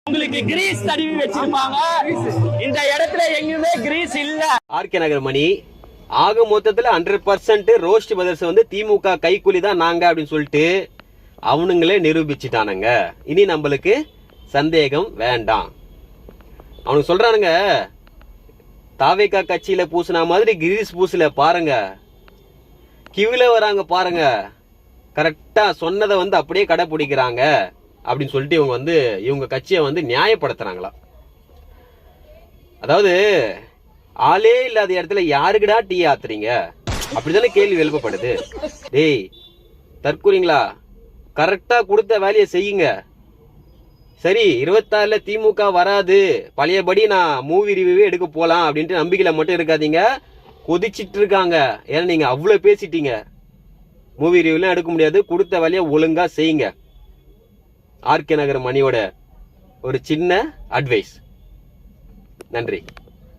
உங்களுக்கு கிரீஸ் தடவி வச்சிருப்பாங்க. இந்த இடத்துல எங்குமே கிரீஸ் இல்ல. ஆர்கே நகர் மணி ஆக மொத்தத்துல 100% ரோஸ்ட் பிரதர்ஸ் வந்து திமுக கைக்கூலி தான் நாங்க அப்படின்னு சொல்லிட்டு அவனுங்களே நிரூபிச்சுட்டானுங்க. இனி நம்மளுக்கு சந்தேகம் வேண்டாம். அவனுக்கு சொல்றானுங்க தாவேகா கட்சியில பூசின மாதிரி கிரீஸ் பூசல பாருங்க, கிவில வராங்க பாருங்க, கரெக்டா சொன்னதை வந்து அப்படியே கடைபிடிக்கிறாங்க அப்படின்னு சொல்லிட்டு இவங்க வந்து இவங்க கட்சியை வந்து நியாயப்படுத்துறாங்களா. அதாவது ஆளே இல்லாத இடத்துல யாருக்குடா டீ ஆத்துறீங்க அப்படித்தானே கேள்வி எழுப்பப்படுது. டேய் தற்கூறீங்களா, கரெக்டா கொடுத்த வேலையை செய்யுங்க. சரி 26ல திமுக வராது, பழையபடி நான் மூவி ரிவ்யூவே எடுக்க போலாம் அப்படின்ட்டு நம்பிக்கையில மட்டும் இருக்காதீங்க. கொதிச்சிட்டு இருக்காங்க. ஏன்னா நீங்க அவ்வளவு பேசிட்டீங்க. மூவி ரிவ்யூலாம் எடுக்க முடியாது, கொடுத்த வேலையை ஒழுங்கா செய்யுங்க. ஆர்கே நகர் மணியோட ஒரு சின்ன அட்வைஸ். நன்றி.